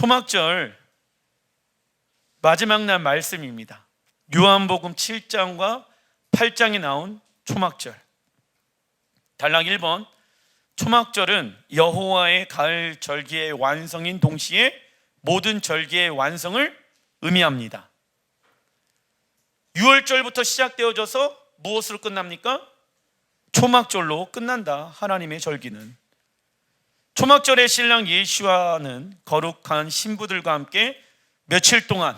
초막절 마지막 날 말씀입니다. 요한복음 7장과 8장에 나온 초막절. 단락 1번, 초막절은 여호와의 가을 절기의 완성인 동시에 모든 절기의 완성을 의미합니다. 6월절부터 시작되어져서 무엇으로 끝납니까? 초막절로 끝난다. 하나님의 절기는. 초막절의 신랑 예수와는 거룩한 신부들과 함께 며칠 동안,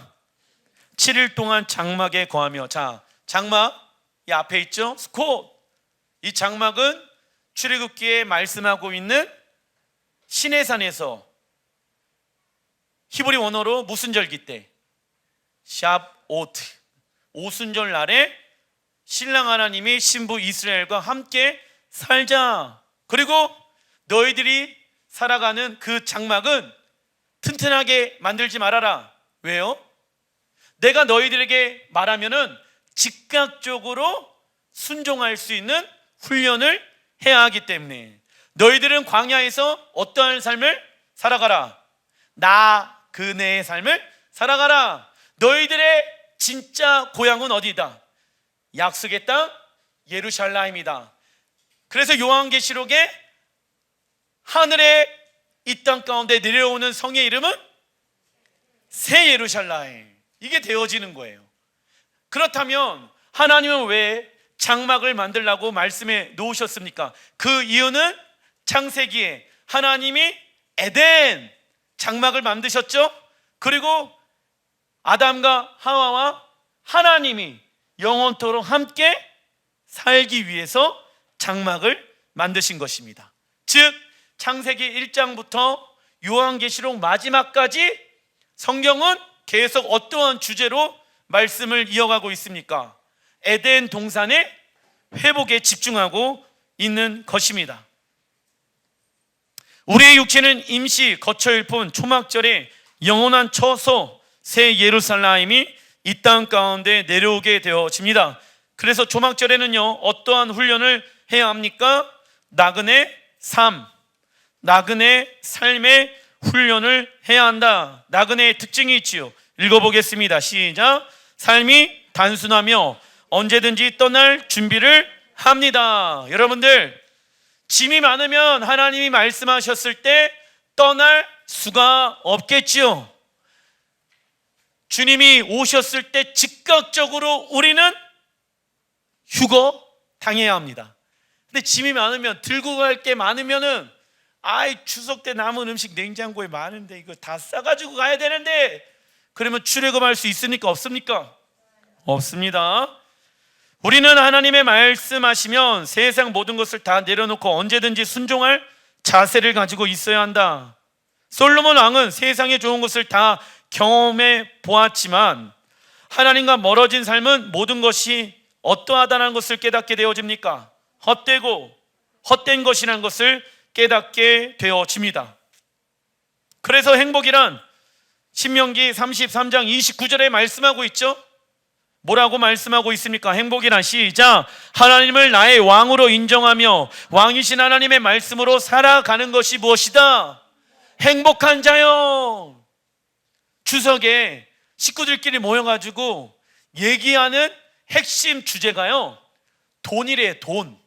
7일 동안 장막에 거하며, 자, 장막 이 앞에 있죠? 스콧. 이 장막은 출애굽기에 말씀하고 있는 시내산에서 히브리 원어로 무슨 절기 때? 샵오트, 오순절 날에 신랑 하나님이 신부 이스라엘과 함께 살자. 그리고 너희들이 살아가는 그 장막은 튼튼하게 만들지 말아라. 왜요? 내가 너희들에게 말하면은 즉각적으로 순종할 수 있는 훈련을 해야 하기 때문에 너희들은 광야에서 어떠한 삶을 살아가라. 나그네의 삶을 살아가라. 너희들의 진짜 고향은 어디다? 약속의 땅 예루살렘이다. 그래서 요한계시록에 하늘에 이 땅 가운데 내려오는 성의 이름은 새 예루살렘, 이게 되어지는 거예요. 그렇다면 하나님은 왜 장막을 만들라고 말씀해 놓으셨습니까? 그 이유는 창세기에 하나님이 에덴 장막을 만드셨죠. 그리고 아담과 하와와 하나님이 영원토록 함께 살기 위해서 장막을 만드신 것입니다. 즉 창세기 1장부터 요한계시록 마지막까지 성경은 계속 어떠한 주제로 말씀을 이어가고 있습니까? 에덴 동산의 회복에 집중하고 있는 것입니다. 우리의 육체는 임시 거처일 뿐 초막절에 영원한 처소 새 예루살렘이 이 땅 가운데 내려오게 되어집니다. 그래서 초막절에는요, 어떠한 훈련을 해야 합니까? 나그네 삶, 나그네 삶의 훈련을 해야 한다. 나그네의 특징이 있지요. 읽어보겠습니다. 시작. 삶이 단순하며 언제든지 떠날 준비를 합니다. 여러분들, 짐이 많으면 하나님이 말씀하셨을 때 떠날 수가 없겠지요. 주님이 오셨을 때 즉각적으로 우리는 휴거 당해야 합니다. 근데 짐이 많으면, 들고 갈 게 많으면은, 추석 때 남은 음식 냉장고에 많은데 이거 다 싸가지고 가야 되는데, 그러면 출애굽할 수 있습니까? 없습니까? 없습니다. 우리는 하나님의 말씀하시면 세상 모든 것을 다 내려놓고 언제든지 순종할 자세를 가지고 있어야 한다. 솔로몬 왕은 세상의 좋은 것을 다 경험해 보았지만 하나님과 멀어진 삶은 모든 것이 어떠하다는 것을 깨닫게 되어집니까? 헛되고 헛된 것이라는 것을 깨닫게 되어집니다. 그래서 행복이란 신명기 33장 29절에 말씀하고 있죠. 뭐라고 말씀하고 있습니까? 행복이란, 시작. 하나님을 나의 왕으로 인정하며 왕이신 하나님의 말씀으로 살아가는 것이 무엇이다? 행복한 자요. 추석에 식구들끼리 모여가지고 얘기하는 핵심 주제가요, 돈이래요. 돈.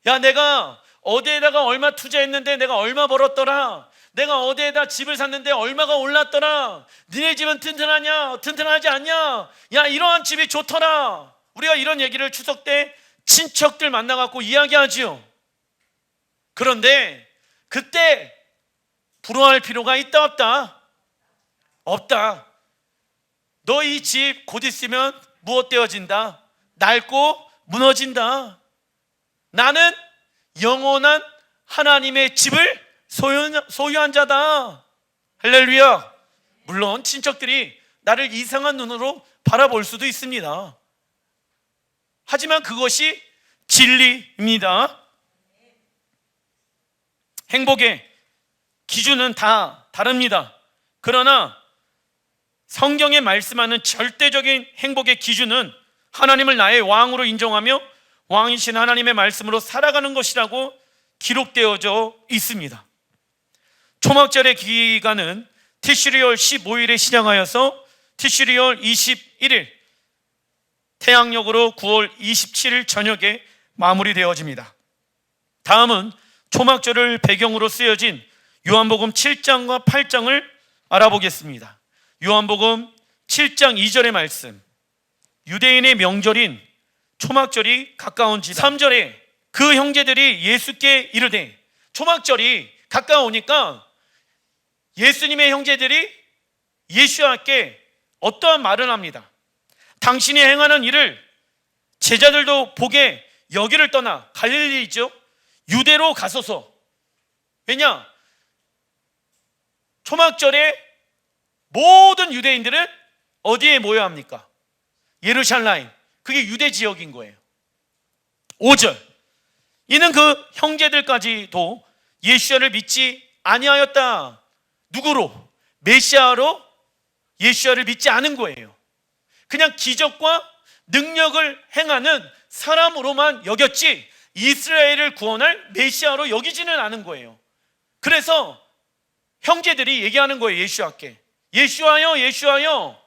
야, 내가 어디에다가 얼마 투자했는데 내가 얼마 벌었더라. 내가 어디에다 집을 샀는데 얼마가 올랐더라. 니네 집은 튼튼하냐? 튼튼하지 않냐? 야, 이러한 집이 좋더라. 우리가 이런 얘기를 추석 때 친척들 만나갖고 이야기하지요. 그런데 그때 부러워할 필요가 있다 없다? 없다. 너 이 집 곧 있으면 무엇 되어진다? 낡고 무너진다. 나는 영원한 하나님의 집을 소유한 자다. 할렐루야. 물론 친척들이 나를 이상한 눈으로 바라볼 수도 있습니다. 하지만 그것이 진리입니다. 행복의 기준은 다 다릅니다. 그러나 성경에 말씀하는 절대적인 행복의 기준은 하나님을 나의 왕으로 인정하며 왕이신 하나님의 말씀으로 살아가는 것이라고 기록되어져 있습니다. 초막절의 기간은 티슈리월 15일에 시작하여서 티슈리월 21일 태양력으로 9월 27일 저녁에 마무리되어집니다. 다음은 초막절을 배경으로 쓰여진 요한복음 7장과 8장을 알아보겠습니다. 요한복음 7장 2절의 말씀, 유대인의 명절인 초막절이 가까운지라. 3절에 그 형제들이 예수께 이르되, 초막절이 가까우니까 예수님의 형제들이 예수와께 어떠한 말을 합니다. 당신이 행하는 일을 제자들도 보게 여기를 떠나 갈릴리이죠, 유대로 가소서. 왜냐? 초막절에 모든 유대인들은 어디에 모여야 합니까? 예루살렘. 그게 유대 지역인 거예요. 5절, 이는 그 형제들까지도 예수를 믿지 아니하였다. 누구로? 메시아로 예수를 믿지 않은 거예요. 그냥 기적과 능력을 행하는 사람으로만 여겼지 이스라엘을 구원할 메시아로 여기지는 않은 거예요. 그래서 형제들이 얘기하는 거예요. 예수와께, 예수와여, 예수와여,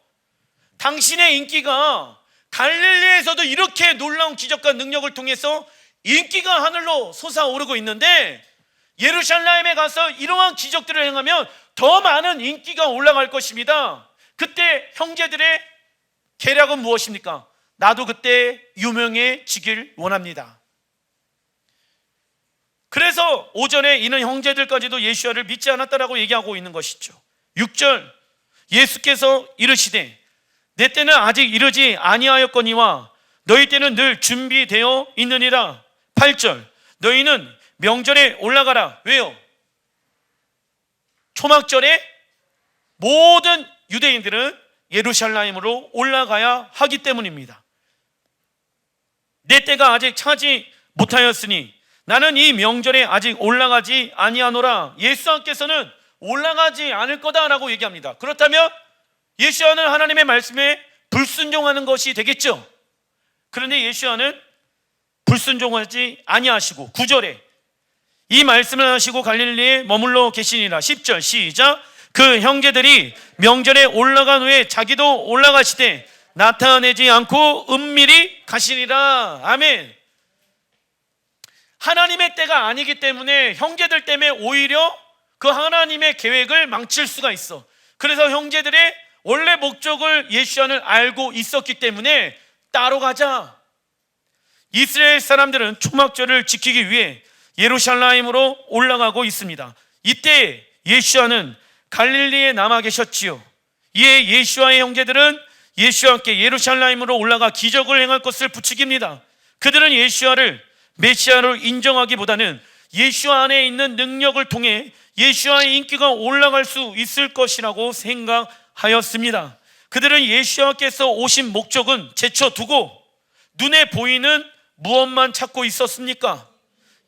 당신의 인기가 갈릴리에서도 이렇게 놀라운 기적과 능력을 통해서 인기가 하늘로 솟아오르고 있는데 예루살렘에 가서 이러한 기적들을 행하면 더 많은 인기가 올라갈 것입니다. 그때 형제들의 계략은 무엇입니까? 나도 그때 유명해지길 원합니다. 그래서 오전에 이는 형제들까지도 예수를 믿지 않았다라고 얘기하고 있는 것이죠. 6절, 예수께서 이르시되 내 때는 아직 이르지 아니하였거니와 너희 때는 늘 준비되어 있느니라. 8절, 너희는 명절에 올라가라. 왜요? 초막절에 모든 유대인들은 예루살렘으로 올라가야 하기 때문입니다. 내 때가 아직 차지 못하였으니 나는 이 명절에 아직 올라가지 아니하노라. 예수님께서는 올라가지 않을 거다라고 얘기합니다. 그렇다면 예수와는 하나님의 말씀에 불순종하는 것이 되겠죠. 그런데 예수와는 불순종하지 아니하시고 9절에 이 말씀을 하시고 갈릴리에 머물러 계시니라. 10절 시작. 그 형제들이 명절에 올라간 후에 자기도 올라가시되 나타내지 않고 은밀히 가시니라. 아멘. 하나님의 때가 아니기 때문에 형제들 때문에 오히려 그 하나님의 계획을 망칠 수가 있어. 그래서 형제들의 원래 목적을 예수와는 알고 있었기 때문에 따로 가자. 이스라엘 사람들은 초막절을 지키기 위해 예루살렘으로 올라가고 있습니다. 이때 예수와는 갈릴리에 남아 계셨지요. 이에 예수와의 형제들은 예수와 함께 예루살렘으로 올라가 기적을 행할 것을 부추깁니다. 그들은 예수와를 메시아로 인정하기보다는 예수와 안에 있는 능력을 통해 예수와의 인기가 올라갈 수 있을 것이라고 생각하였습니다. 그들은 예수와께서 오신 목적은 제쳐두고 눈에 보이는 무엇만 찾고 있었습니까?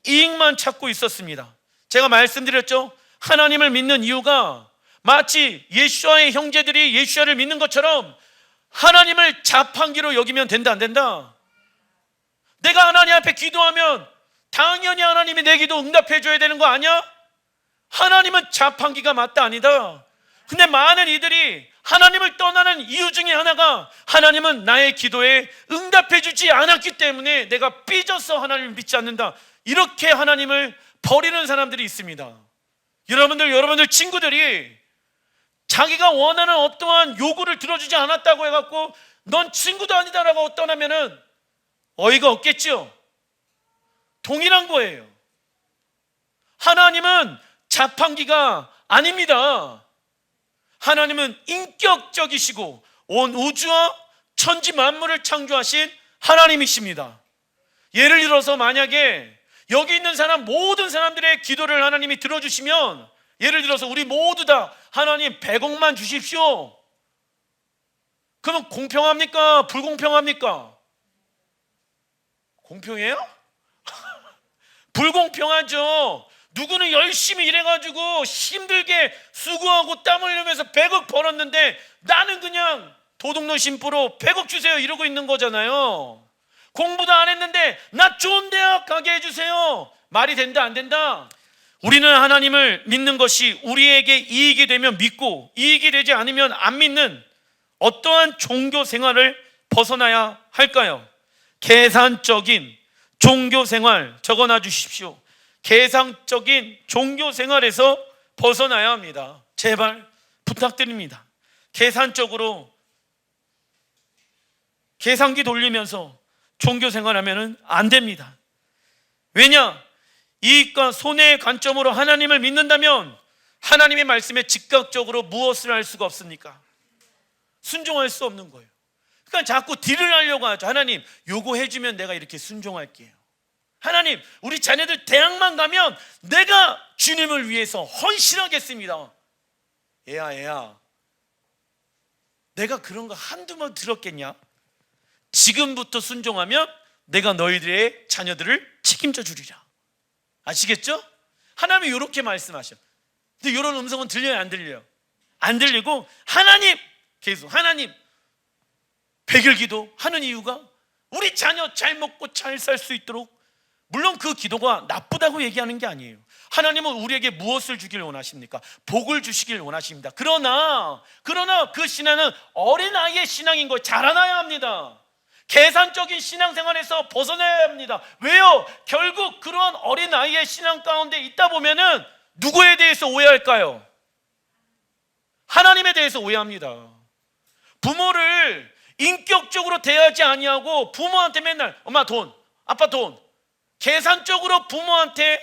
이익만 찾고 있었습니다. 제가 말씀드렸죠. 하나님을 믿는 이유가 마치 예수와의 형제들이 예수와를 믿는 것처럼 하나님을 자판기로 여기면 된다, 안 된다? 내가 하나님 앞에 기도하면 당연히 하나님이 내 기도 응답해 줘야 되는 거 아니야? 하나님은 자판기가 맞다, 아니다? 근데 많은 이들이 하나님을 떠나는 이유 중에 하나가 하나님은 나의 기도에 응답해 주지 않았기 때문에 내가 삐져서 하나님을 믿지 않는다, 이렇게 하나님을 버리는 사람들이 있습니다. 여러분들 친구들이 자기가 원하는 어떠한 요구를 들어주지 않았다고 해갖고 넌 친구도 아니다라고 떠나면은 어이가 없겠죠. 동일한 거예요. 하나님은 자판기가 아닙니다. 하나님은 인격적이시고 온 우주와 천지 만물을 창조하신 하나님이십니다. 예를 들어서 만약에 여기 있는 사람 모든 사람들의 기도를 하나님이 들어주시면, 예를 들어서 우리 모두 다 하나님 100억만 주십시오. 그러면 공평합니까? 불공평합니까? 공평해요? 불공평하죠. 누구는 열심히 일해가지고 힘들게 수고하고 땀 흘리면서 100억 벌었는데 나는 그냥 도둑놈 심부로 100억 주세요 이러고 있는 거잖아요. 공부도 안 했는데 나 좋은 대학 가게 해주세요. 말이 된다, 안 된다? 우리는 하나님을 믿는 것이 우리에게 이익이 되면 믿고 이익이 되지 않으면 안 믿는 어떠한 종교 생활을 벗어나야 할까요? 계산적인 종교 생활 적어놔 주십시오. 계산적인 종교 생활에서 벗어나야 합니다. 제발 부탁드립니다. 계산적으로 계산기 돌리면서 종교 생활하면 안 됩니다. 왜냐? 이익과 손해의 관점으로 하나님을 믿는다면 하나님의 말씀에 즉각적으로 무엇을 할 수가 없습니까? 순종할 수 없는 거예요. 그러니까 자꾸 딜을 하려고 하죠. 하나님, 요거 해주면 내가 이렇게 순종할게요. 하나님, 우리 자녀들 대학만 가면 내가 주님을 위해서 헌신하겠습니다. 애야, 내가 그런 거 한두 번 들었겠냐? 지금부터 순종하면 내가 너희들의 자녀들을 책임져 주리라. 아시겠죠? 하나님이 이렇게 말씀하셔. 근데 이런 음성은 들려요, 안 들려요? 안 들리고 하나님, 계속 하나님 백일기도 하는 이유가 우리 자녀 잘 먹고 잘 살 수 있도록, 물론 그 기도가 나쁘다고 얘기하는 게 아니에요. 하나님은 우리에게 무엇을 주길 원하십니까? 복을 주시길 원하십니다. 그러나 그 신앙은 어린아이의 신앙인 거예요. 자라나야 합니다. 계산적인 신앙생활에서 벗어나야 합니다. 왜요? 결국 그런 어린아이의 신앙 가운데 있다 보면은 누구에 대해서 오해할까요? 하나님에 대해서 오해합니다. 부모를 인격적으로 대하지 아니하고 부모한테 맨날 엄마 돈, 아빠 돈, 계산적으로 부모한테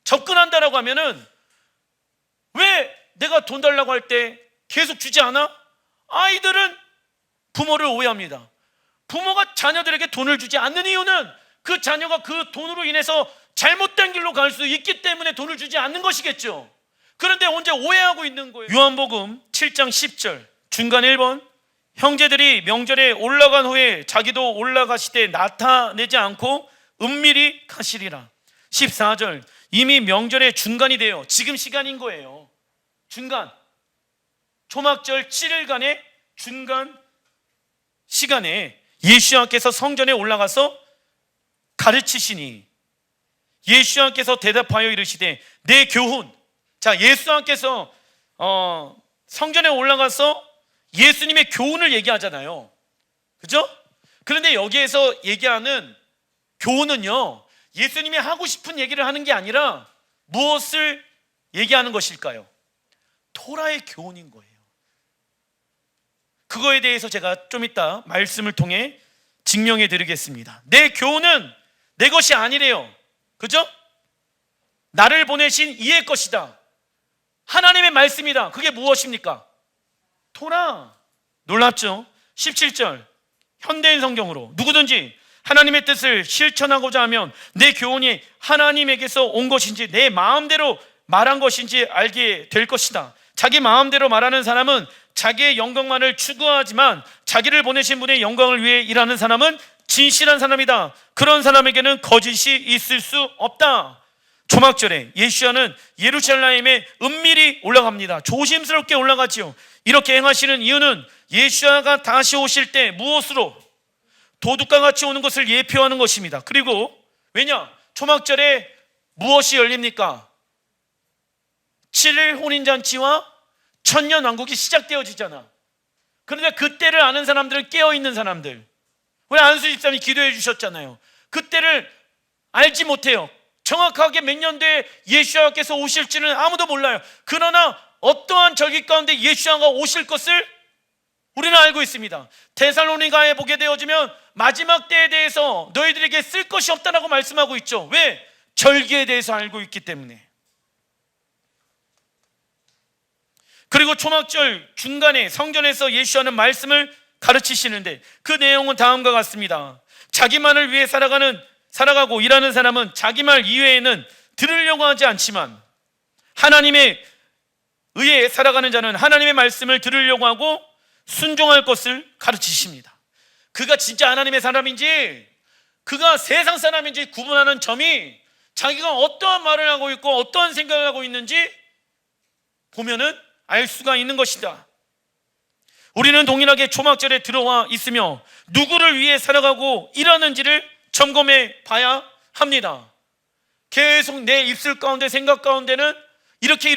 접근한다라고 하면은 왜 내가 돈 달라고 할 때 계속 주지 않아? 아이들은 부모를 오해합니다. 부모가 자녀들에게 돈을 주지 않는 이유는 그 자녀가 그 돈으로 인해서 잘못된 길로 갈 수 있기 때문에 돈을 주지 않는 것이겠죠. 그런데 언제 오해하고 있는 거예요? 요한복음 7장 10절 중간 1번, 형제들이 명절에 올라간 후에 자기도 올라가시되 나타내지 않고 은밀히 가시리라. 14절, 이미 명절의 중간이 돼요. 지금 시간인 거예요. 중간, 초막절 7일간의 중간 시간에 예수님께서 성전에 올라가서 가르치시니 예수님께서 대답하여 이르시되 내 교훈. 자, 예수님께서 성전에 올라가서 예수님의 교훈을 얘기하잖아요. 그죠? 그런데 여기에서 얘기하는 교훈은요, 예수님이 하고 싶은 얘기를 하는 게 아니라 무엇을 얘기하는 것일까요? 토라의 교훈인 거예요. 그거에 대해서 제가 좀 이따 말씀을 통해 증명해 드리겠습니다. 내 교훈은 내 것이 아니래요. 그죠? 나를 보내신 이의 것이다. 하나님의 말씀이다. 그게 무엇입니까? 토라. 놀랍죠? 17절 현대인 성경으로 누구든지 하나님의 뜻을 실천하고자 하면 내 교훈이 하나님에게서 온 것인지 내 마음대로 말한 것인지 알게 될 것이다. 자기 마음대로 말하는 사람은 자기의 영광만을 추구하지만 자기를 보내신 분의 영광을 위해 일하는 사람은 진실한 사람이다. 그런 사람에게는 거짓이 있을 수 없다. 초막절에 예수야는 예루살렘에 은밀히 올라갑니다. 조심스럽게 올라가지요. 이렇게 행하시는 이유는 예수야가 다시 오실 때 무엇으로? 도둑과 같이 오는 것을 예표하는 것입니다. 그리고 왜냐? 초막절에 무엇이 열립니까? 7일 혼인잔치와 천년왕국이 시작되어지잖아. 그런데 그때를 아는 사람들은 깨어있는 사람들, 우리 안수 집사님이 기도해 주셨잖아요. 그때를 알지 못해요. 정확하게 몇 년도에 예수님께서 오실지는 아무도 몰라요. 그러나 어떠한 절기 가운데 예수님가 오실 것을 우리는 알고 있습니다. 데살로니가에 보게 되어지면 마지막 때에 대해서 너희들에게 쓸 것이 없다라고 말씀하고 있죠. 왜? 절기에 대해서 알고 있기 때문에. 그리고 초막절 중간에 성전에서 예수님은 말씀을 가르치시는데 그 내용은 다음과 같습니다. 자기만을 위해 살아가고 일하는 사람은 자기 말 이외에는 들으려고 하지 않지만 하나님의 의해 살아가는 자는 하나님의 말씀을 들으려고 하고 순종할 것을 가르치십니다. 그가 진짜 하나님의 사람인지 그가 세상 사람인지 구분하는 점이 자기가 어떠한 말을 하고 있고 어떠한 생각을 하고 있는지 보면은 알 수가 있는 것이다. 우리는 동일하게 초막절에 들어와 있으며 누구를 위해 살아가고 일하는지를 점검해 봐야 합니다. 계속 내 입술 가운데 생각 가운데는 이렇게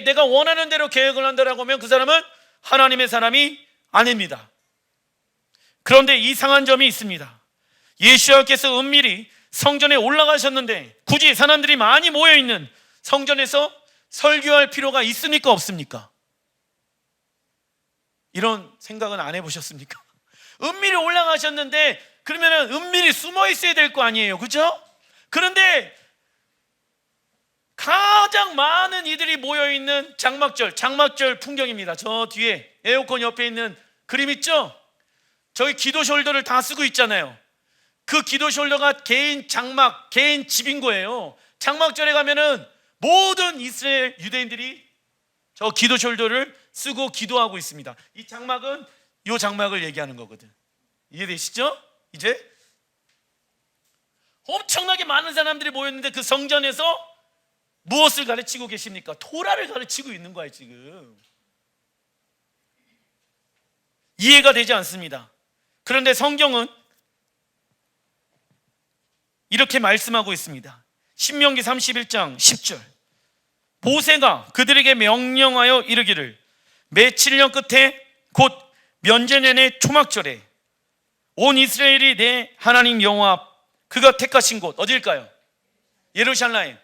내가 원하는 대로 계획을 한다라고 하면 그 사람은 하나님의 사람이 아닙니다. 그런데 이상한 점이 있습니다. 예수님께서 은밀히 성전에 올라가셨는데 굳이 사람들이 많이 모여있는 성전에서 설교할 필요가 있습니까 없습니까? 이런 생각은 안 해보셨습니까? 은밀히 올라가셨는데 그러면 은밀히 숨어 있어야 될 거 아니에요, 그렇죠? 그런데 가장 많은 이들이 모여있는 장막절 풍경입니다. 저 뒤에 에어컨 옆에 있는 그림 있죠? 저희 기도 숄더를 다 쓰고 있잖아요. 그 기도 숄더가 개인 장막, 개인 집인 거예요. 장막절에 가면은 모든 이스라엘 유대인들이 저 기도 숄더를 쓰고 기도하고 있습니다. 이 장막은 이 장막을 얘기하는 거거든. 이해되시죠? 이제 엄청나게 많은 사람들이 모였는데 그 성전에서 무엇을 가르치고 계십니까? 토라를 가르치고 있는 거예요. 지금 이해가 되지 않습니다. 그런데 성경은 이렇게 말씀하고 있습니다. 신명기 31장 10절, 모세가 그들에게 명령하여 이르기를 매 7년 끝에 곧 면제년의 초막절에 온 이스라엘이 내 하나님 여호와 그가 택하신 곳 어딜까요? 예루살렘.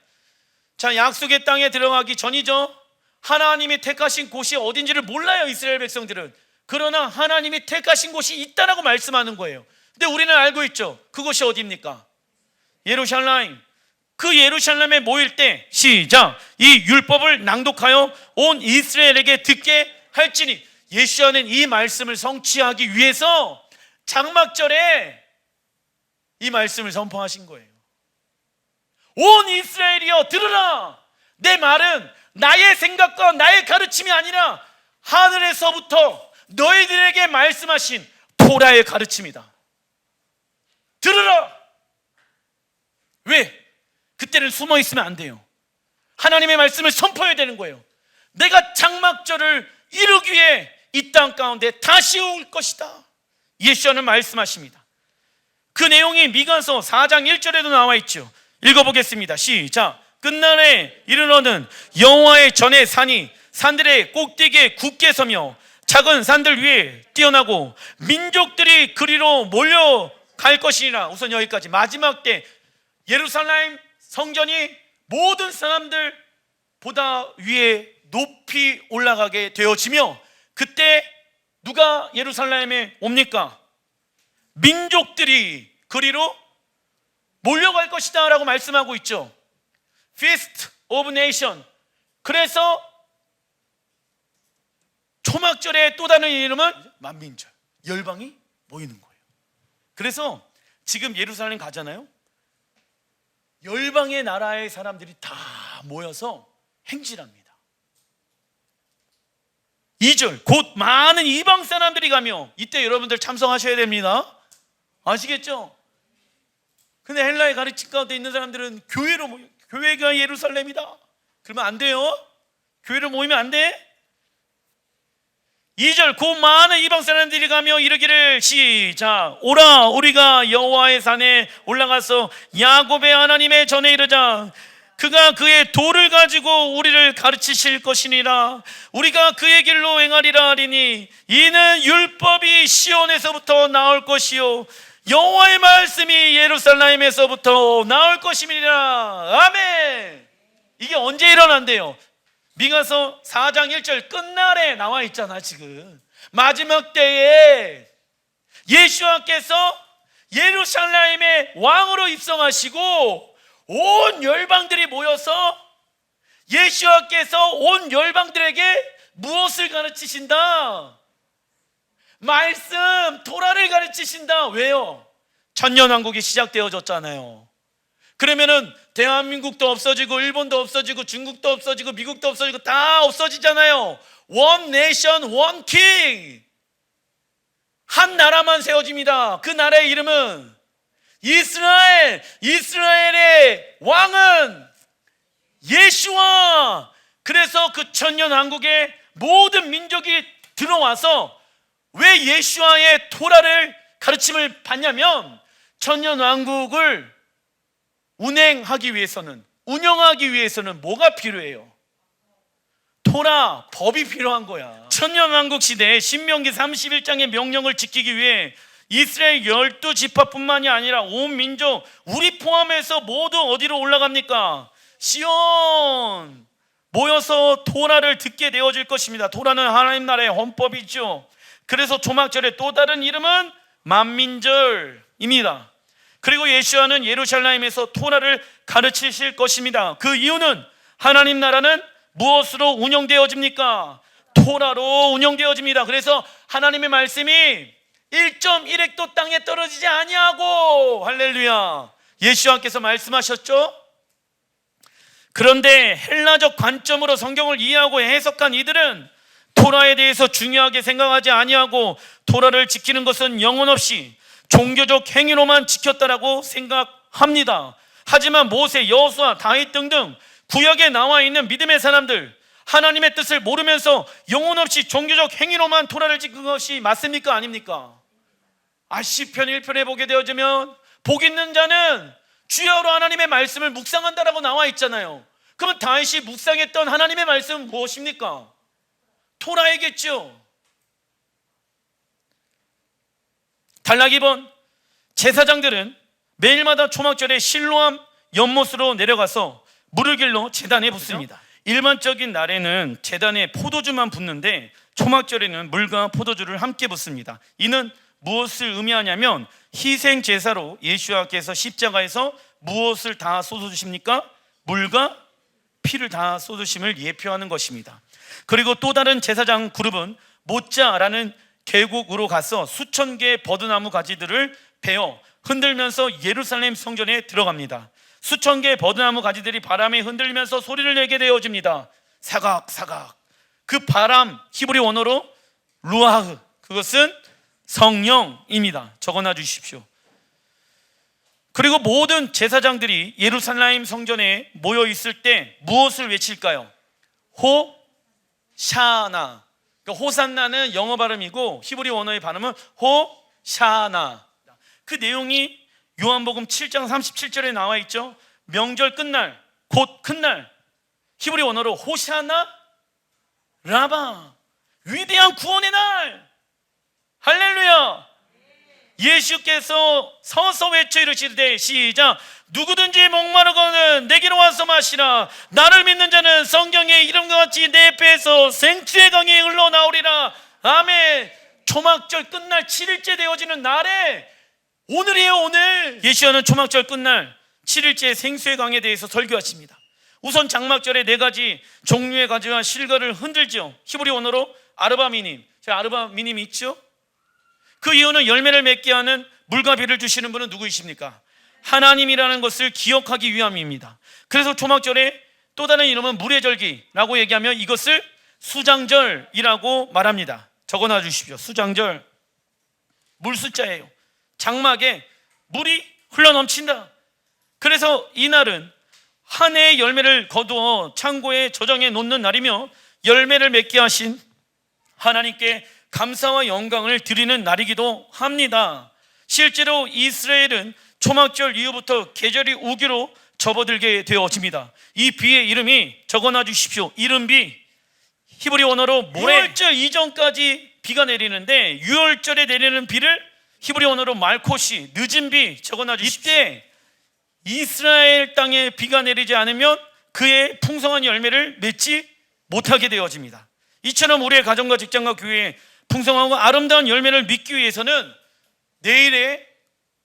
자, 약속의 땅에 들어가기 전이죠. 하나님이 택하신 곳이 어딘지를 몰라요, 이스라엘 백성들은. 그러나 하나님이 택하신 곳이 있다라고 말씀하는 거예요. 근데 우리는 알고 있죠. 그곳이 어디입니까? 예루살렘. 그 예루살렘에 모일 때 시작, 이 율법을 낭독하여 온 이스라엘에게 듣게 할지니. 예수야는 이 말씀을 성취하기 위해서 장막절에 이 말씀을 선포하신 거예요. 온 이스라엘이여 들으라. 내 말은 나의 생각과 나의 가르침이 아니라 하늘에서부터 너희들에게 말씀하신 토라의 가르침이다. 들으라. 왜? 그때는 숨어 있으면 안 돼요. 하나님의 말씀을 선포해야 되는 거예요. 내가 장막절을 이루기 위해 이 땅 가운데 다시 올 것이다. 예수님은 말씀하십니다. 그 내용이 미가서 4장 1절에도 나와 있죠. 읽어보겠습니다. 시작. 끝날에 이르러는 여호와의 전의 산이 산들의 꼭대기에 굳게 서며 작은 산들 위에 뛰어나고 민족들이 그리로 몰려갈 것이니라. 우선 여기까지. 마지막 때 예루살렘 성전이 모든 사람들보다 위에 높이 올라가게 되어지며 그때 누가 예루살렘에 옵니까? 민족들이 그리로 몰려갈 것이다 라고 말씀하고 있죠. Feast of Nation. 그래서 초막절의 또 다른 이름은 만민절, 열방이 모이는 거예요. 그래서 지금 예루살렘 가잖아요. 열방의 나라의 사람들이 다 모여서 행진합니다. 2절, 곧 많은 이방 사람들이 가며. 이때 여러분들 참석하셔야 됩니다. 아시겠죠? 근데 헬라의 가르침 가운데 있는 사람들은 교회로 모여. 교회가 예루살렘이다. 그러면 안 돼요. 교회로 모이면 안 돼. 2절, 곧 많은 이방 사람들이 가며 이르기를 시작. 오라 우리가 여호와의 산에 올라가서 야곱의 하나님의 전에 이르자. 그가 그의 도를 가지고 우리를 가르치실 것이니라. 우리가 그의 길로 행하리라 하리니 이는 율법이 시온에서부터 나올 것이요 여호와의 말씀이 예루살렘에서부터 나올 것임이니라. 아멘. 이게 언제 일어난대요? 미가서 4장 1절 끝날에 나와 있잖아. 지금 마지막 때에 예수님께서 예루살렘의 왕으로 입성하시고 온 열방들이 모여서 예수님께서 온 열방들에게 무엇을 가르치신다? 말씀, 토라를 가르치신다. 왜요? 천년왕국이 시작되어졌잖아요. 그러면은 대한민국도 없어지고 일본도 없어지고 중국도 없어지고 미국도 없어지고 다 없어지잖아요. One nation, one king. 한 나라만 세워집니다. 그 나라의 이름은 이스라엘. 이스라엘의 왕은 예수와. 그래서 그 천년왕국에 모든 민족이 들어와서 왜 예수와의 토라를 가르침을 받냐면 천년왕국을 운행하기 위해서는, 운영하기 위해서는 뭐가 필요해요? 토라, 법이 필요한 거야. 천년왕국 시대에 신명기 31장의 명령을 지키기 위해 이스라엘 12지파뿐만이 아니라 온 민족, 우리 포함해서 모두 어디로 올라갑니까? 시온 모여서 토라를 듣게 되어질 것입니다. 토라는 하나님 나라의 헌법이죠. 그래서 초막절의 또 다른 이름은 만민절입니다. 그리고 예수와는 예루살렘에서 토라를 가르치실 것입니다. 그 이유는 하나님 나라는 무엇으로 운영되어집니까? 토라로 운영되어집니다. 그래서 하나님의 말씀이 1.1획도 땅에 떨어지지 아니하고, 할렐루야, 예수와께서 말씀하셨죠. 그런데 헬라적 관점으로 성경을 이해하고 해석한 이들은 토라에 대해서 중요하게 생각하지 아니하고 토라를 지키는 것은 영혼 없이 종교적 행위로만 지켰다라고 생각합니다. 하지만 모세, 여호수아, 다윗 등등 구약에 나와 있는 믿음의 사람들, 하나님의 뜻을 모르면서 영혼 없이 종교적 행위로만 토라를 지킨 것이 맞습니까? 아닙니까? 시편 1편에 보게 되어지면 복 있는 자는 주야로 하나님의 말씀을 묵상한다라고 나와 있잖아요. 그러면 다윗이 묵상했던 하나님의 말씀은 무엇입니까? 토라이겠죠. 단락 2번, 제사장들은 매일마다 초막절에 실로암 연못으로 내려가서 물을 길러 제단에 붓습니다. 일반적인 날에는 제단에 포도주만 붓는데 초막절에는 물과 포도주를 함께 붓습니다. 이는 무엇을 의미하냐면 희생 제사로 예수와께서 십자가에서 무엇을 다 쏟아주십니까? 물과 피를 다 쏟으심을 예표하는 것입니다. 그리고 또 다른 제사장 그룹은 모짜라는 계곡으로 가서 수천 개의 버드나무 가지들을 베어 흔들면서 예루살렘 성전에 들어갑니다. 수천 개의 버드나무 가지들이 바람에 흔들면서 소리를 내게 되어집니다. 사각사각. 그 바람, 히브리 원어로 루아흐, 그것은 성령입니다. 적어놔 주십시오. 그리고 모든 제사장들이 예루살렘 성전에 모여 있을 때 무엇을 외칠까요? 호샤나. 그러니까 호산나는 영어 발음이고 히브리 원어의 발음은 호샤나. 그 내용이 요한복음 7장 37절에 나와 있죠. 명절 끝날, 곧 큰날, 히브리 원어로 호샤나 라바, 위대한 구원의 날. 할렐루야. 예수께서 서서 외쳐 이르시되, 시작, 누구든지 목마르거든 내게로 와서 마시라. 나를 믿는 자는 성경의 이름과 같이 내 배에서 생수의 강이 흘러나오리라. 아멘. 초막절 끝날 7일째 되어지는 날에, 오늘이에요, 오늘. 예수와는 초막절 끝날 7일째 생수의 강에 대해서 설교하십니다. 우선 장막절에 4가지 종류의 가지와 실과를 흔들죠. 히브리 원어로 아르바미님. 제가 아르바미님 있죠? 그 이유는 열매를 맺게 하는 물과 비를 주시는 분은 누구이십니까? 하나님이라는 것을 기억하기 위함입니다. 그래서 초막절에 또 다른 이름은 물의 절기라고 얘기하며 이것을 수장절이라고 말합니다. 적어놔 주십시오. 수장절. 물 숫자예요. 장막에 물이 흘러넘친다. 그래서 이날은 한 해의 열매를 거두어 창고에 저장해 놓는 날이며 열매를 맺게 하신 하나님께 감사와 영광을 드리는 날이기도 합니다. 실제로 이스라엘은 초막절 이후부터 계절이 우기로 접어들게 되어집니다. 이 비의 이름이, 적어놔 주십시오. 이른비, 히브리 원어로 모레. 6월절 이전까지 비가 내리는데 6월절에 내리는 비를 히브리 원어로 말코시, 늦은 비, 적어놔 주십시오. 이때 이스라엘 땅에 비가 내리지 않으면 그의 풍성한 열매를 맺지 못하게 되어집니다. 이처럼 우리의 가정과 직장과 교회에 풍성하고 아름다운 열매를 믿기 위해서는 내일에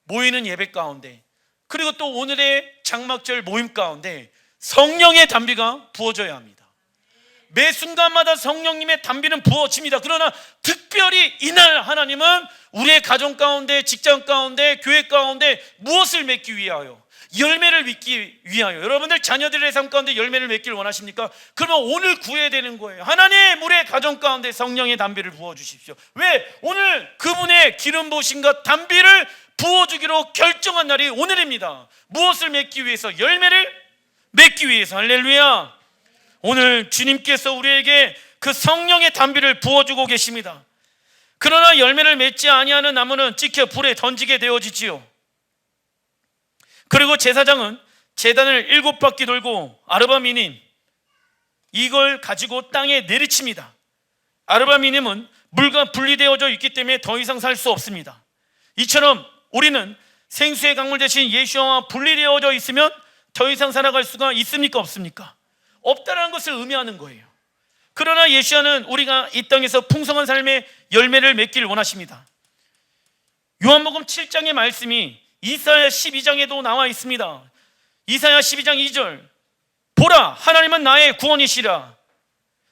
모이는 예배 가운데, 그리고 또 오늘의 장막절 모임 가운데 성령의 단비가 부어져야 합니다. 매 순간마다 성령님의 단비는 부어집니다. 그러나 특별히 이날 하나님은 우리의 가정 가운데, 직장 가운데, 교회 가운데 무엇을 맺기 위하여? 열매를 맺기 위하여. 여러분들 자녀들의 삶 가운데 열매를 맺기를 원하십니까? 그러면 오늘 구해야 되는 거예요. 하나님, 우리의 가정 가운데 성령의 단비를 부어주십시오. 왜? 오늘 그분의 기름 부으심과 단비를 부어주기로 결정한 날이 오늘입니다. 무엇을 맺기 위해서? 열매를 맺기 위해서. 할렐루야. 오늘 주님께서 우리에게 그 성령의 단비를 부어주고 계십니다. 그러나 열매를 맺지 아니하는 나무는 찍혀 불에 던지게 되어지지요. 그리고 제사장은 제단을 7바퀴 돌고 아르바미님 이걸 가지고 땅에 내리칩니다. 아르바미님은 물과 분리되어져 있기 때문에 더 이상 살 수 없습니다. 이처럼 우리는 생수의 강물 대신 예수와 분리되어져 있으면 더 이상 살아갈 수가 있습니까? 없습니까? 없다라는 것을 의미하는 거예요. 그러나 예수와는 우리가 이 땅에서 풍성한 삶의 열매를 맺기를 원하십니다. 요한복음 7장의 말씀이 이사야 12장에도 나와 있습니다. 이사야 12장 2절, 보라, 하나님은 나의 구원이시라.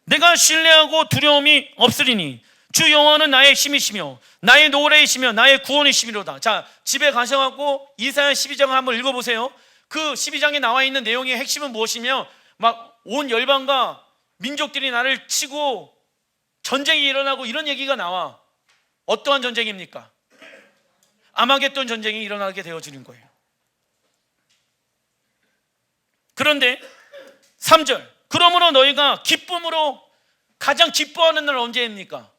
내가 신뢰하고 두려움이 없으리니 주 여호와는 나의 힘이시며 나의 노래이시며 나의 구원이시미로다. 자, 집에 가셔갖고 이사야 12장을 한번 읽어보세요. 그 12장에 나와 있는 내용의 핵심은 무엇이며, 막 온 열방과 민족들이 나를 치고 전쟁이 일어나고 이런 얘기가 나와. 어떠한 전쟁입니까? 아마겟돈 전쟁이 일어나게 되어지는 거예요. 그런데 3절, 그러므로 너희가 기쁨으로, 가장 기뻐하는 날 언제입니까?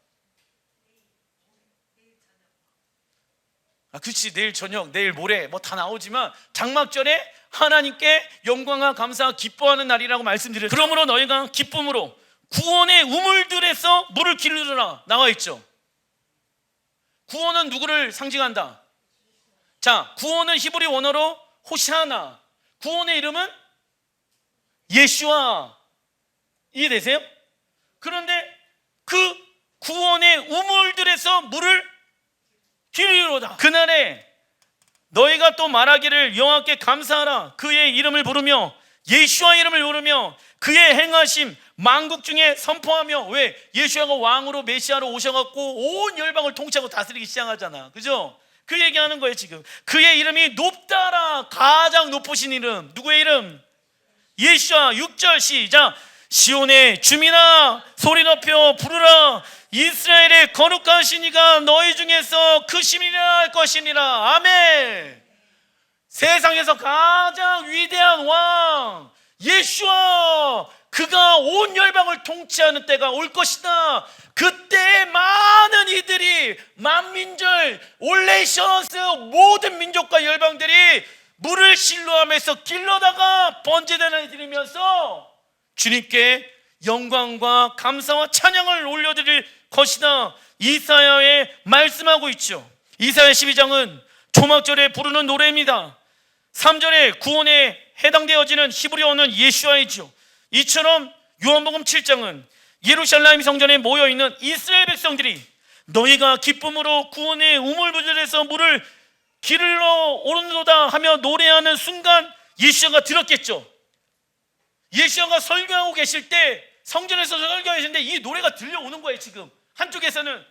그렇지, 내일 저녁, 내일 모레 뭐 다 나오지만 장막절에 하나님께 영광과 감사와 기뻐하는 날이라고 말씀드렸죠. 그러므로 너희가 기쁨으로 구원의 우물들에서 물을 기르라 나와 있죠. 구원은 누구를 상징한다? 자, 구원은 히브리 원어로 호샤나, 구원의 이름은 예수와. 이해되세요? 그런데 그 구원의 우물들에서 물을 기르리로다. 그날에 너희가 또 말하기를 여호와께 감사하라. 그의 이름을 부르며 예수와 이름을 부르며 그의 행하심 만국 중에 선포하며. 왜? 예수가 왕으로 메시아로 오셔갖고 온 열방을 통치하고 다스리기 시작하잖아. 그죠? 그 얘기하는 거예요 지금. 그의 이름이 높다라. 가장 높으신 이름. 누구의 이름? 예수와. 6절 시작. 시온의 주민아 소리 높여 부르라. 이스라엘의 거룩하신 이가 너희 중에서 크심이라 할 것이니라. 아멘. 세상에서 가장 위대한 왕 예수와, 그가 온 열방을 통치하는 때가 올 것이다. 그때 많은 이들이, 만민절, 올레이션스, 모든 민족과 열방들이 물을 신뢰하면서 길러다가 번제단을 드리면서 주님께 영광과 감사와 찬양을 올려드릴 것이다. 이사야에 말씀하고 있죠. 이사야 12장은 초막절에 부르는 노래입니다. 3절에 구원에 해당되어지는 히브리어는 예수아이죠. 이처럼 요한복음 7장은 예루살렘 성전에 모여있는 이스라엘 백성들이 너희가 기쁨으로 구원의 우물들에서 물을 기르러 오르노다 하며 노래하는 순간 예수아가 들었겠죠. 예수아가 설교하고 계실 때, 성전에서 설교하시는데 이 노래가 들려오는 거예요. 지금 한쪽에서는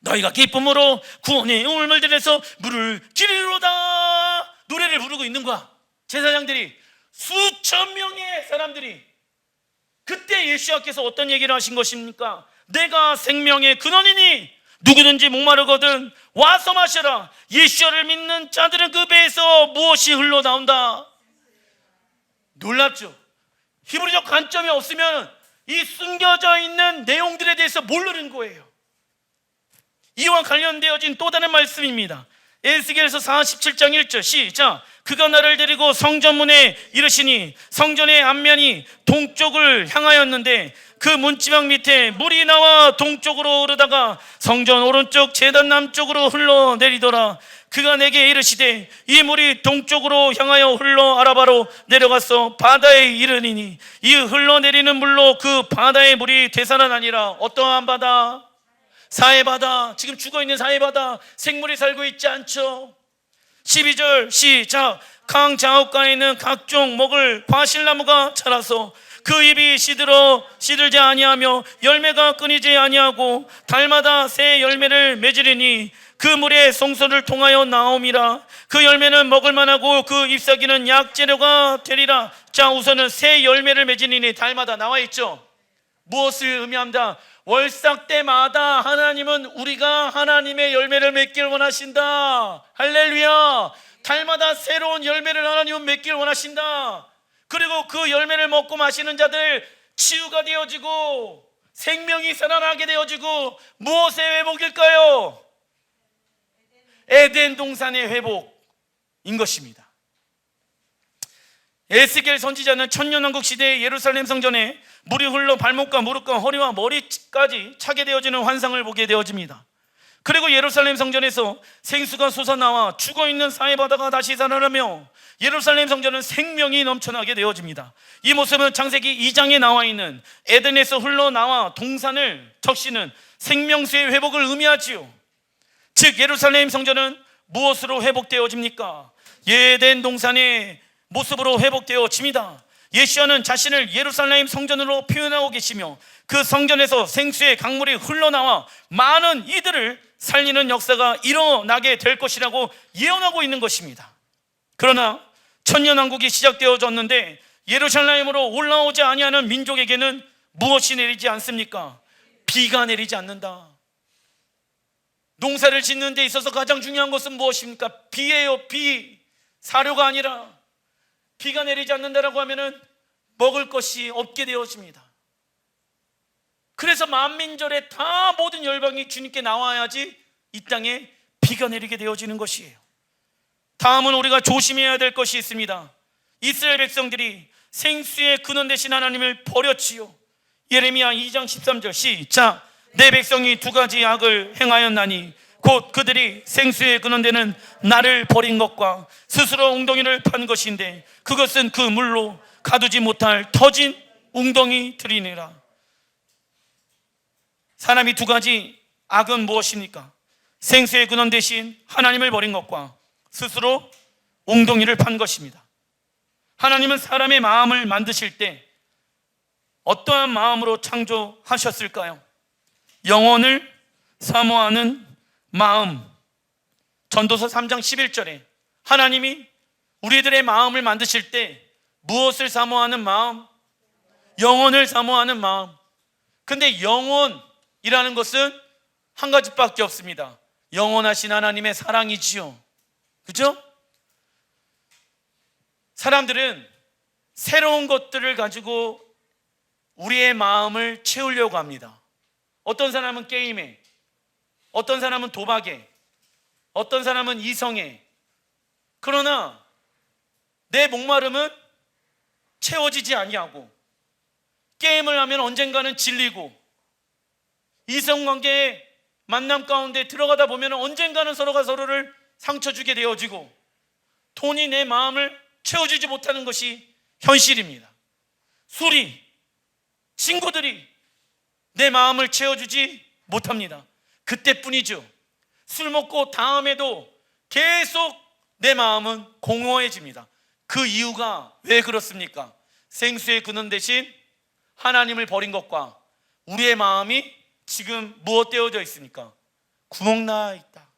너희가 기쁨으로 구원의 우물들에서 물을 기르리로다 노래를 부르고 있는 거야. 제사장들이, 수천 명의 사람들이. 그때 예수님께서 어떤 얘기를 하신 것입니까? 내가 생명의 근원이니 누구든지 목마르거든 와서 마셔라. 예수를 믿는 자들은 그 배에서 무엇이 흘러나온다. 놀랍죠? 히브리적 관점이 없으면 이 숨겨져 있는 내용들에 대해서 모르는 거예요. 이와 관련되어진 또 다른 말씀입니다. 에스겔서 47장 1절 시작. 그가 나를 데리고 성전문에 이르시니 성전의 앞면이 동쪽을 향하였는데 그 문지방 밑에 물이 나와 동쪽으로 흐르다가 성전 오른쪽 제단 남쪽으로 흘러내리더라. 그가 내게 이르시되 이 물이 동쪽으로 향하여 흘러 아라바로 내려가서 바다에 이르리니 이 흘러내리는 물로 그 바다의 물이 되살아나니라. 어떠한 바다? 사해바다. 지금 죽어있는 사해바다. 생물이 살고 있지 않죠. 12절 시작. 강 좌우가에는 각종 먹을 과실나무가 자라서 그 잎이 시들지 아니하며 열매가 끊이지 아니하고 달마다 새 열매를 맺으리니 그 물에 송소를 통하여 나옴이라. 그 열매는 먹을 만하고 그 잎사귀는 약재료가 되리라. 자, 우선은 새 열매를 맺으리니 달마다 나와 있죠. 무엇을 의미한다? 월삭 때마다 하나님은 우리가 하나님의 열매를 맺기를 원하신다. 할렐루야. 달마다 새로운 열매를 하나님은 맺기를 원하신다. 그리고 그 열매를 먹고 마시는 자들 치유가 되어지고 생명이 살아나게 되어지고 무엇의 회복일까요? 에덴 동산의 회복인 것입니다. 에스겔 선지자는 천년왕국 시대의 예루살렘 성전에 물이 흘러 발목과 무릎과 허리와 머리까지 차게 되어지는 환상을 보게 되어집니다. 그리고 예루살렘 성전에서 생수가 솟아나와 죽어있는 사해바다가 다시 살아나며 예루살렘 성전은 생명이 넘쳐나게 되어집니다. 이 모습은 창세기 2장에 나와 있는 에덴에서 흘러나와 동산을 적시는 생명수의 회복을 의미하지요. 즉 예루살렘 성전은 무엇으로 회복되어집니까? 에덴 동산의 모습으로 회복되어집니다. 예시야는 자신을 예루살렘 성전으로 표현하고 계시며 그 성전에서 생수의 강물이 흘러나와 많은 이들을 살리는 역사가 일어나게 될 것이라고 예언하고 있는 것입니다. 그러나 천년왕국이 시작되어졌는데 예루살렘으로 올라오지 아니하는 민족에게는 무엇이 내리지 않습니까? 비가 내리지 않는다. 농사를 짓는 데 있어서 가장 중요한 것은 무엇입니까? 비예요. 비. 사료가 아니라 비가 내리지 않는다라고 하면은 먹을 것이 없게 되어집니다. 그래서 만민절에 다 모든 열방이 주님께 나와야지 이 땅에 비가 내리게 되어지는 것이에요. 다음은 우리가 조심해야 될 것이 있습니다. 이스라엘 백성들이 생수의 근원 되신 하나님을 버렸지요. 예레미야 2장 13절 시작. 내 백성이 두 가지 악을 행하였나니 곧 그들이 생수의 근원 되는 나를 버린 것과 스스로 웅덩이를 판 것인데 그것은 그 물로 가두지 못할 터진 웅덩이들이니라. 사람이 두 가지 악은 무엇입니까? 생수의 근원 대신 하나님을 버린 것과 스스로 웅덩이를 판 것입니다. 하나님은 사람의 마음을 만드실 때 어떠한 마음으로 창조하셨을까요? 영혼을 사모하는 마음. 전도서 3장 11절에 하나님이 우리들의 마음을 만드실 때 무엇을 사모하는 마음? 영혼을 사모하는 마음. 근데 영혼이라는 것은 한 가지밖에 없습니다. 영원하신 하나님의 사랑이지요. 그죠? 사람들은 새로운 것들을 가지고 우리의 마음을 채우려고 합니다. 어떤 사람은 게임에, 어떤 사람은 도박에, 어떤 사람은 이성에. 그러나 내 목마름은 채워지지 아니하고 게임을 하면 언젠가는 질리고 이성관계의 만남 가운데 들어가다 보면 언젠가는 서로가 서로를 상처 주게 되어지고 돈이 내 마음을 채워주지 못하는 것이 현실입니다. 술이, 친구들이 내 마음을 채워주지 못합니다. 그때뿐이죠. 술 먹고 다음에도 계속 내 마음은 공허해집니다. 그 이유가 왜 그렇습니까? 생수의 근원 대신 하나님을 버린 것과 우리의 마음이 지금 무엇 되어져 있습니까? 구멍 나 있다.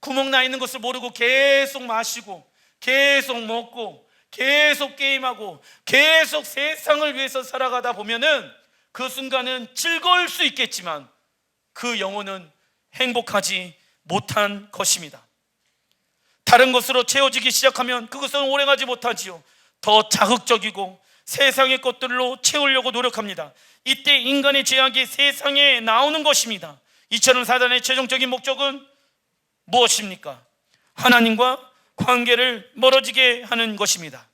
구멍 나 있는 것을 모르고 계속 마시고 계속 먹고 계속 게임하고 계속 세상을 위해서 살아가다 보면은 그 순간은 즐거울 수 있겠지만 그 영혼은 행복하지 못한 것입니다. 다른 것으로 채워지기 시작하면 그것은 오래가지 못하지요. 더 자극적이고 세상의 것들로 채우려고 노력합니다. 이때 인간의 죄악이 세상에 나오는 것입니다. 이처럼 사단의 최종적인 목적은 무엇입니까? 하나님과 관계를 멀어지게 하는 것입니다.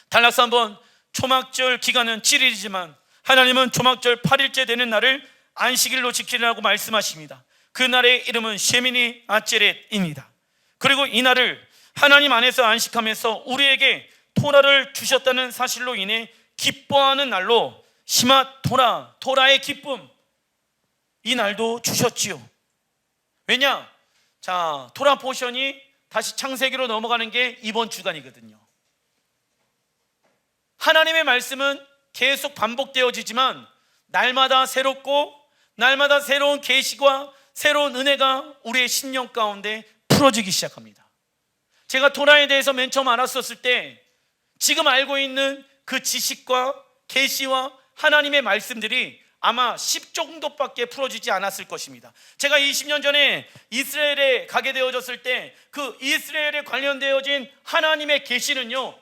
달락스 한번 초막절 기간은 7일이지만 하나님은 초막절 8일째 되는 날을 안식일로 지키라고 말씀하십니다. 그 날의 이름은 셰미니 아체렛입니다. 그리고 이 날을 하나님 안에서 안식하면서 우리에게 토라를 주셨다는 사실로 인해 기뻐하는 날로 시마 토라, 토라의 기쁨, 이 날도 주셨지요. 왜냐? 자, 토라 포션이 다시 창세기로 넘어가는 게 이번 주간이거든요. 하나님의 말씀은 계속 반복되어지지만 날마다 새롭고 날마다 새로운 계시와 새로운 은혜가 우리의 심령 가운데 풀어지기 시작합니다. 제가 토라에 대해서 맨 처음 알았었을 때 지금 알고 있는 그 지식과 계시와 하나님의 말씀들이 아마 10 정도밖에 풀어지지 않았을 것입니다. 제가 20년 전에 이스라엘에 가게 되어졌을 때 그 이스라엘에 관련되어진 하나님의 계시는요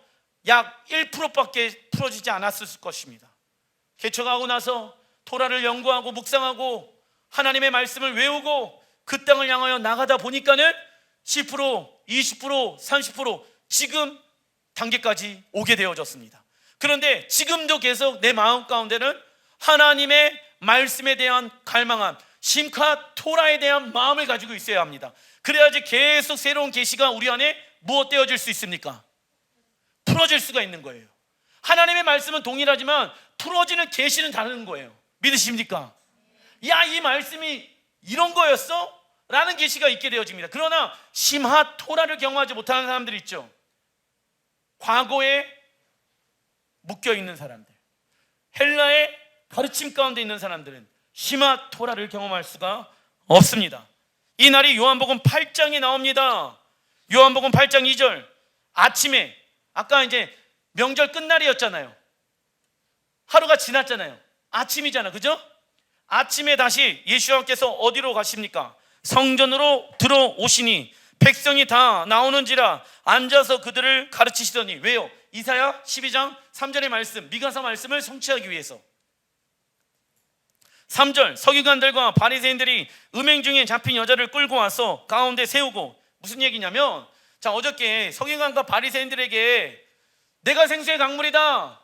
약 1%밖에 풀어지지 않았을 것입니다. 개척하고 나서 토라를 연구하고 묵상하고 하나님의 말씀을 외우고 그 땅을 향하여 나가다 보니까는 10%, 20%, 30% 지금 단계까지 오게 되어졌습니다. 그런데 지금도 계속 내 마음 가운데는 하나님의 말씀에 대한 갈망함, 심카 토라에 대한 마음을 가지고 있어야 합니다. 그래야지 계속 새로운 계시가 우리 안에 무엇 되어질 수 있습니까? 풀어질 수가 있는 거예요. 하나님의 말씀은 동일하지만 풀어지는 계시는 다른 거예요. 믿으십니까? 야, 이 말씀이 이런 거였어? 라는 계시가 있게 되어집니다. 그러나 심하 토라를 경험하지 못하는 사람들이 있죠. 과거에 묶여있는 사람들, 헬라의 가르침 가운데 있는 사람들은 심하 토라를 경험할 수가 없습니다. 이 날이 요한복음 8장에 나옵니다. 요한복음 8장 2절, 아침에, 아까 이제 명절 끝날이었잖아요. 하루가 지났잖아요. 아침이잖아, 그죠? 아침에 다시 예수님께서 어디로 가십니까? 성전으로 들어오시니 백성이 다 나오는지라 앉아서 그들을 가르치시더니. 왜요? 이사야 12장 3절의 말씀, 미가서 말씀을 성취하기 위해서. 3절, 서기관들과 바리새인들이 음행 중에 잡힌 여자를 끌고 와서 가운데 세우고. 무슨 얘기냐면, 자, 어저께 서기관과 바리새인들에게 내가 생수의 강물이다,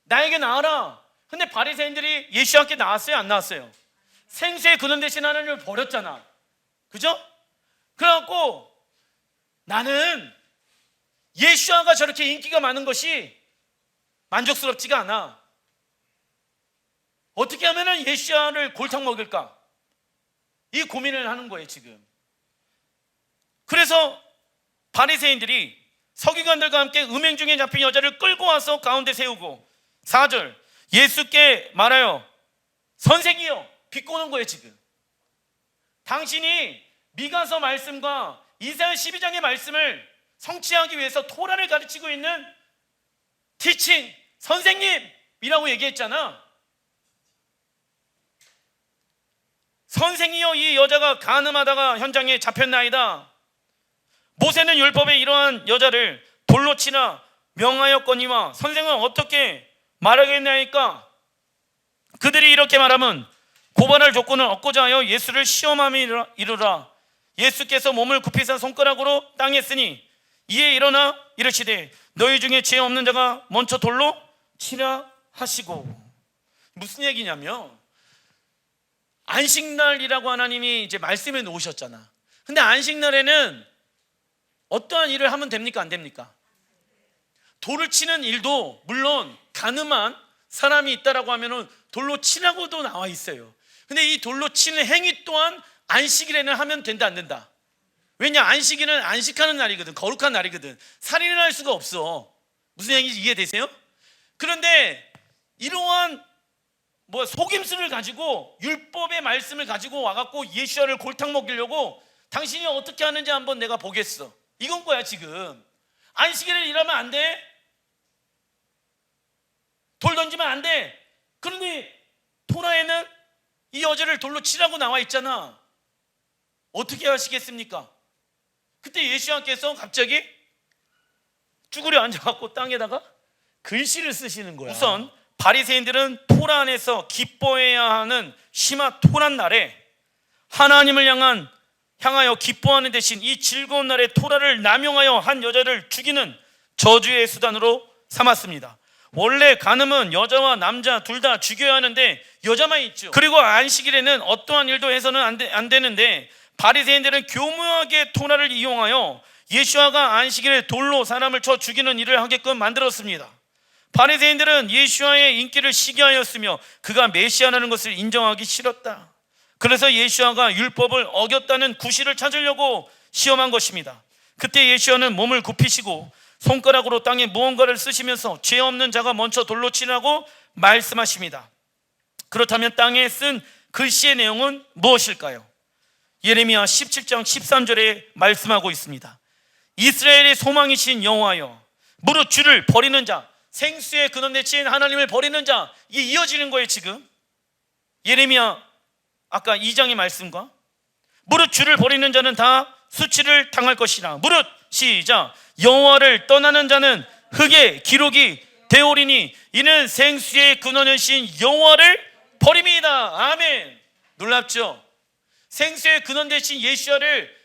나에게 나와라. 근데 바리새인들이 예수님께 나왔어요, 안 나왔어요? 생수의 근원 대신 하나님을 버렸잖아, 그죠? 그래갖고 나는 예수아가 저렇게 인기가 많은 것이 만족스럽지가 않아. 어떻게 하면 예수아를 골탕 먹일까? 이 고민을 하는 거예요 지금. 그래서 바리새인들이 서기관들과 함께 음행 중에 잡힌 여자를 끌고 와서 가운데 세우고. 4절, 예수께 말하여 선생이여, 비꼬는 거예요 지금. 당신이 미가서 말씀과 이사야 12장의 말씀을 성취하기 위해서 토라를 가르치고 있는 티칭 선생님이라고 얘기했잖아. 선생이여, 이 여자가 간음하다가 현장에 잡혔나이다. 모세는 율법에 이러한 여자를 돌로 치나 명하였거니와 선생은 어떻게 말하겠나이까? 그들이 이렇게 말하면 고발할 조건을 얻고자 하여 예수를 시험함이 이르라. 예수께서 몸을 굽히사 손가락으로 땅에 쓰니 이에 일어나 이르시되 너희 중에 죄 없는 자가 먼저 돌로 치라 하시고. 무슨 얘기냐면, 안식날이라고 하나님이 이제 말씀해 놓으셨잖아. 근데 안식날에는 어떠한 일을 하면 됩니까, 안 됩니까? 돌을 치는 일도 물론 가늠한 사람이 있다라고 하면은 돌로 치라고도 나와 있어요. 근데 이 돌로 치는 행위 또한 안식일에는 하면 된다, 안 된다? 왜냐, 안식일은 안식하는 날이거든, 거룩한 날이거든. 살인을 할 수가 없어. 무슨 얘기인지 이해되세요? 그런데 이러한 속임수를 가지고, 율법의 말씀을 가지고 와갖고 예수를 골탕 먹이려고 당신이 어떻게 하는지 한번 내가 보겠어, 이건 거야 지금. 안식일에 일하면 안 돼? 돌 던지면 안 돼? 그런데 토라에는 이 여자를 돌로 치라고 나와 있잖아. 어떻게 하시겠습니까? 그때 예수님께서 갑자기 쭈그려 앉아갖고 땅에다가 글씨를 쓰시는 거야. 우선 바리새인들은 토라 안에서 기뻐해야 하는 심하 토란 날에 하나님을 향하여 기뻐하는 대신 이 즐거운 날에 토라를 남용하여 한 여자를 죽이는 저주의 수단으로 삼았습니다. 원래 간음은 여자와 남자 둘 다 죽여야 하는데 여자만 있죠. 그리고 안식일에는 어떠한 일도 해서는 안 되는데 바리새인들은 교묘하게 토라를 이용하여 예수아가 안식일에 돌로 사람을 쳐 죽이는 일을 하게끔 만들었습니다. 바리새인들은 예수아의 인기를 시기하였으며 그가 메시아라는 것을 인정하기 싫었다. 그래서 예수아가 율법을 어겼다는 구실을 찾으려고 시험한 것입니다. 그때 예수아는 몸을 굽히시고 손가락으로 땅에 무언가를 쓰시면서 죄 없는 자가 먼저 돌로 치라고 말씀하십니다. 그렇다면 땅에 쓴 글씨의 내용은 무엇일까요? 예레미야 17장 13절에 말씀하고 있습니다. 이스라엘의 소망이신 여호와여, 무릇 주를 버리는 자, 생수의 근원 대신 하나님을 버리는 자, 이게 이어지는 거예요 지금. 예레미야 아까 2장의 말씀과 무릇 주를 버리는 자는 다 수치를 당할 것이라. 무릇 시작, 여호와를 떠나는 자는 흙의 기록이 되오리니 이는 생수의 근원이신 여호와를 버림이다. 아멘. 놀랍죠? 생수의 근원 대신 예수야를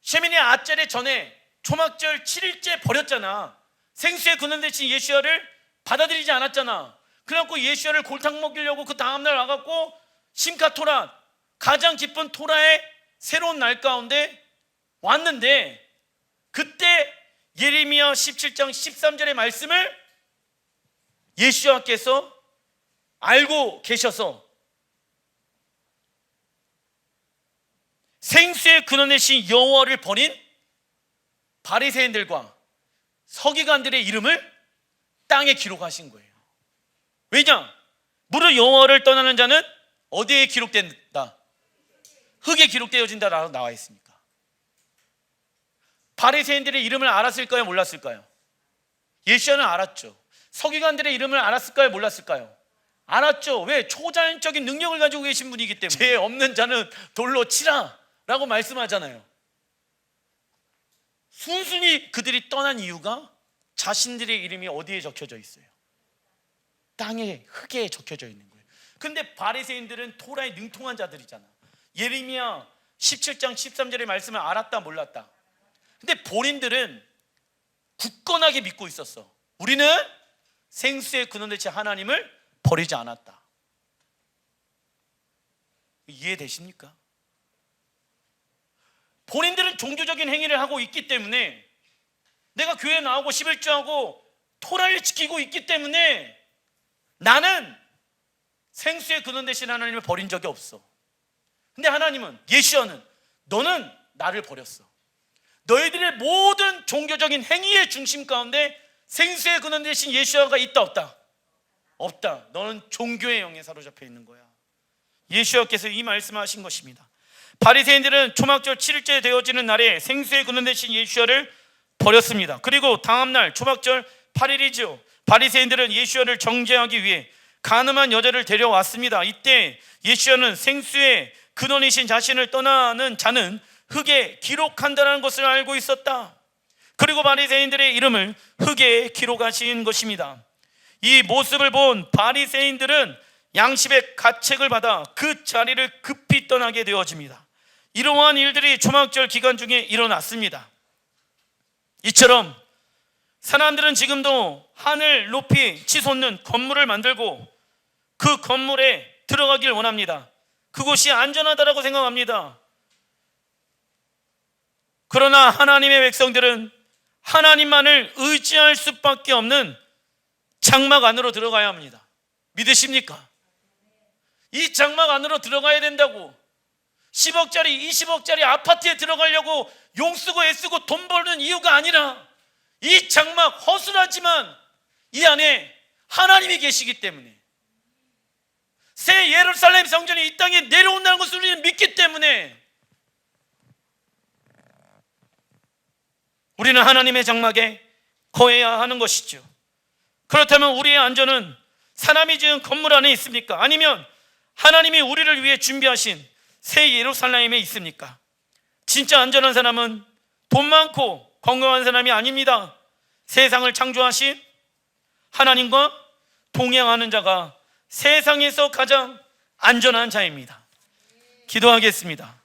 셰미네 아짜레 전에 초막절 7일째 버렸잖아. 생수의 근원 대신 예수야를 받아들이지 않았잖아. 그래갖고 예수야를 골탕 먹이려고 그 다음날 와갖고 심카토라, 가장 기쁜 토라의 새로운 날 가운데 왔는데, 그때 예레미야 17장 13절의 말씀을 예수야께서 알고 계셔서 생수의 근원 대신 여호와를 버린 바리새인들과 서기관들의 이름을 땅에 기록하신 거예요. 왜냐? 무릇 여호와를 떠나는 자는 어디에 기록된다? 흙에 기록되어진다라고 나와 있습니까? 바리새인들의 이름을 알았을까요? 몰랐을까요? 예수야는 알았죠. 서기관들의 이름을 알았을까요? 몰랐을까요? 알았죠. 왜? 초자연적인 능력을 가지고 계신 분이기 때문에. 죄 없는 자는 돌로 치라 라고 말씀하잖아요. 순순히 그들이 떠난 이유가 자신들의 이름이 어디에 적혀져 있어요? 땅에, 흙에 적혀져 있는 거예요. 근데 바리새인들은 토라에 능통한 자들이잖아. 예레미야 17장 13절의 말씀을 알았다 몰랐다. 근데 본인들은 굳건하게 믿고 있었어. 우리는 생수의 근원 대신 하나님을 버리지 않았다. 이해되십니까? 본인들은 종교적인 행위를 하고 있기 때문에, 내가 교회 나오고 11조하고 토라를 지키고 있기 때문에 나는 생수의 근원 대신 하나님을 버린 적이 없어. 근데 하나님은, 예수야는 너는 나를 버렸어. 너희들의 모든 종교적인 행위의 중심 가운데 생수의 근원 대신 예수야가 있다 없다? 없다. 너는 종교의 영에 사로잡혀 있는 거야. 예수야께서 이 말씀하신 것입니다. 바리새인들은 초막절 7일째 되어지는 날에 생수의 근원 대신 예수야를 버렸습니다. 그리고 다음날 초막절 8일이죠. 바리새인들은 예수야를 정죄하기 위해 가늠한 여자를 데려왔습니다. 이때 예수야는 생수의 근원이신 자신을 떠나는 자는 흙에 기록한다는 것을 알고 있었다. 그리고 바리새인들의 이름을 흙에 기록하신 것입니다. 이 모습을 본 바리새인들은 양심의 가책을 받아 그 자리를 급히 떠나게 되어집니다. 이러한 일들이 초막절 기간 중에 일어났습니다. 이처럼 사람들은 지금도 하늘 높이 치솟는 건물을 만들고 그 건물에 들어가길 원합니다. 그곳이 안전하다라고 생각합니다. 그러나 하나님의 백성들은 하나님만을 의지할 수밖에 없는 장막 안으로 들어가야 합니다. 믿으십니까? 이 장막 안으로 들어가야 된다고 10억짜리 20억짜리 아파트에 들어가려고 용쓰고 애쓰고 돈 벌는 이유가 아니라, 이 장막 허술하지만 이 안에 하나님이 계시기 때문에, 새 예루살렘 성전이 이 땅에 내려온다는 것을 우리는 믿기 때문에 우리는 하나님의 장막에 거해야 하는 것이죠. 그렇다면 우리의 안전은 사람이 지은 건물 안에 있습니까? 아니면 하나님이 우리를 위해 준비하신 새 예루살렘에 있습니까? 진짜 안전한 사람은 돈 많고 건강한 사람이 아닙니다. 세상을 창조하신 하나님과 동행하는 자가 세상에서 가장 안전한 자입니다. 기도하겠습니다.